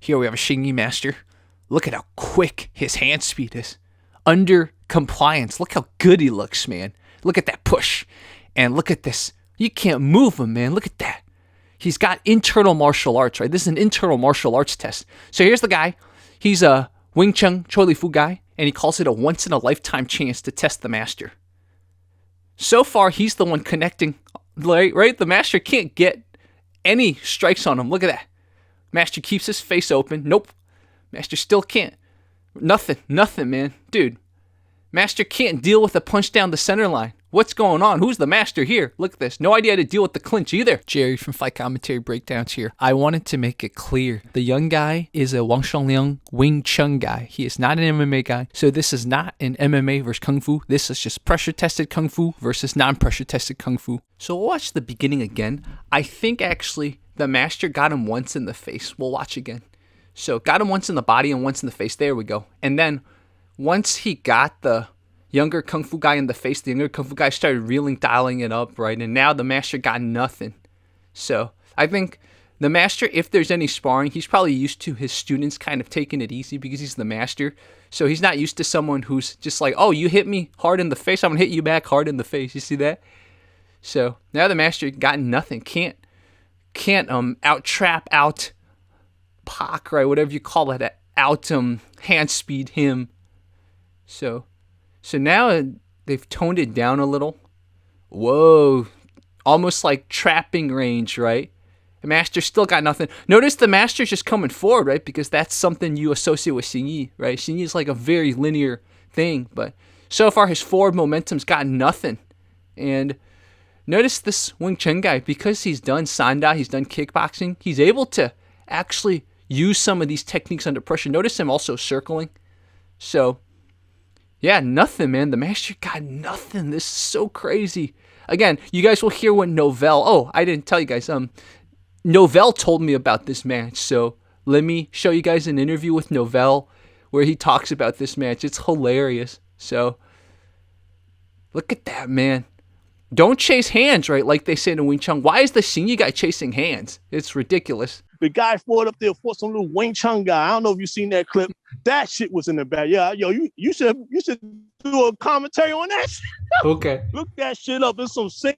Here we have a Xingyi master. Look at how quick his hand speed is. Under compliance. Look how good he looks, man. Look at that push. And look at this. You can't move him, man. Look at that. He's got internal martial arts, right? This is an internal martial arts test. So here's the guy. He's a Wing Chun Choi Li Fu guy, and he calls it a once-in-a-lifetime chance to test the master. So far, he's the one connecting, right? The master can't get any strikes on him. Look at that. Master keeps his face open. Nope. Master still can't. Nothing, man. Dude, master can't deal with a punch down the center line. What's going on? Who's the master here? Look at this. No idea how to deal with the clinch either. Jerry from Fight Commentary Breakdowns here. I wanted to make it clear. The young guy is a Wang Shangliang Wing Chun guy. He is not an MMA guy. So this is not an MMA versus Kung Fu. This is just pressure-tested Kung Fu versus non-pressure-tested Kung Fu. So we'll watch the beginning again. I think actually the master got him once in the face. We'll watch again. So got him once in the body and once in the face. There we go. And then once he got the younger Kung Fu guy in the face, the younger Kung Fu guy started reeling, dialing it up, right? And now the master got nothing. So I think the master, if there's any sparring, he's probably used to his students kind of taking it easy because he's the master. So he's not used to someone who's just like, oh, you hit me hard in the face, I'm going to hit you back hard in the face. You see that? So now the master got nothing. Can't out-trap, out-pock, right? Whatever you call it, hand speed him. So now they've toned it down a little. Whoa. Almost like trapping range, right? The master still got nothing. Notice the master's just coming forward, right? Because that's something you associate with Xingyi, right? Xingyi is like a very linear thing. But so far, his forward momentum's got nothing. And notice this Wing Chun guy, because he's done sanda, he's done kickboxing, he's able to actually use some of these techniques under pressure. Notice him also circling. So yeah, nothing, man. The master got nothing. This is so crazy. Again, you guys will hear what Novell... Oh, I didn't tell you guys. Novell told me about this match. So let me show you guys an interview with Novell where he talks about this match. It's hilarious. So look at that, man. Don't chase hands, right? Like they say in Wing Chun. Why is the Xingyi guy chasing hands? It's ridiculous. The guy fought up there for some little Wing Chun guy. I don't know if you've seen that clip. That shit was in the back. Yeah, yo, you should do a commentary on that shit. Okay. Look that shit up. There's some Xingyi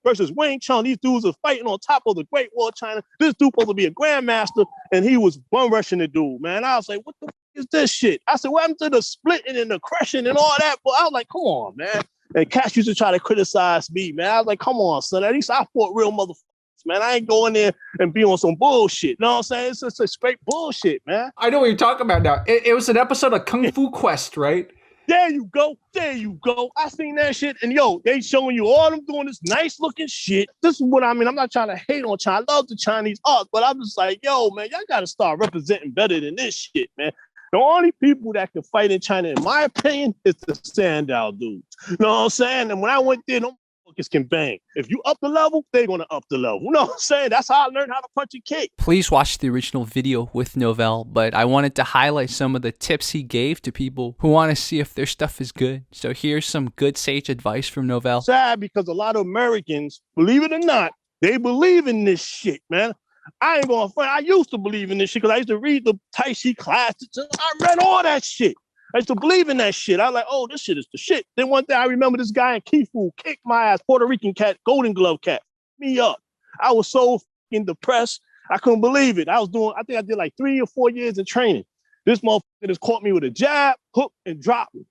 versus Wing Chun. These dudes are fighting on top of the Great Wall of China. This dude supposed to be a grandmaster, and he was bum rushing the dude, man. I was like, what the fuck is this shit? I said, what happened to the splitting and the crushing and all that? But I was like, come on, man. And Cash used to try to criticize me, man. I was like, come on, son. At least I fought real motherfuckers, man. I ain't going there and be on some bullshit. You know what I'm saying? It's just a straight bullshit, man. I know what you're talking about now. It was an episode of Kung Fu Quest, right? There you go. I seen that shit. And yo, they showing you all them doing this nice looking shit. This is what I mean. I'm not trying to hate on China. I love the Chinese art, but I'm just like, yo, man, y'all got to start representing better than this shit, man. The only people that can fight in China, in my opinion, is the Sandow dudes. You know what I'm saying? And when I went there, them motherfuckers can bang. If you up the level, they're going to up the level. You know what I'm saying? That's how I learned how to punch and kick. Please watch the original video with Novell, but I wanted to highlight some of the tips he gave to people who want to see if their stuff is good. So here's some good sage advice from Novell. Sad because a lot of Americans, believe it or not, they believe in this shit, man. I ain't going to front. I used to believe in this shit because I used to read the Tai Chi classes. I read all that shit. I used to believe in that shit. I was like, oh, this shit is the shit. Then one day I remember this guy in Kifu kicked my ass, Puerto Rican cat, golden glove cat, me up. I was so fucking depressed. I couldn't believe it. I think I did like 3 or 4 years in training. This motherfucker just caught me with a jab, hook, and drop me.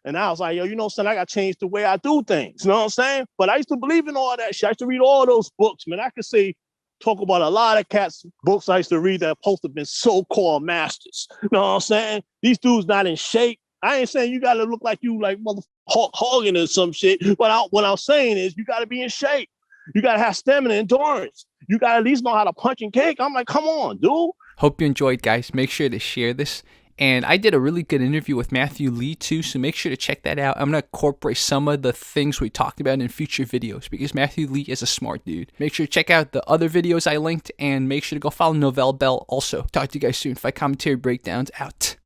And I was like, yo, you know, son, I got to change the way I do things. You know what I'm saying? But I used to believe in all that shit. I used to read all those books, man. I could say, talk about a lot of cats' books I used to read that are supposed to have been so-called masters. You know what I'm saying? These dudes not in shape. I ain't saying you got to look like you like mother Hulk Hogan or some shit. But what I'm saying is you got to be in shape. You got to have stamina, endurance. You got to at least know how to punch and kick. I'm like, come on, dude. Hope you enjoyed, guys. Make sure to share this. And I did a really good interview with Matthew Lee too, so make sure to check that out. I'm going to incorporate some of the things we talked about in future videos because Matthew Lee is a smart dude. Make sure to check out the other videos I linked and make sure to go follow Novell Bell also. Talk to you guys soon. Fight Commentary Breakdowns out.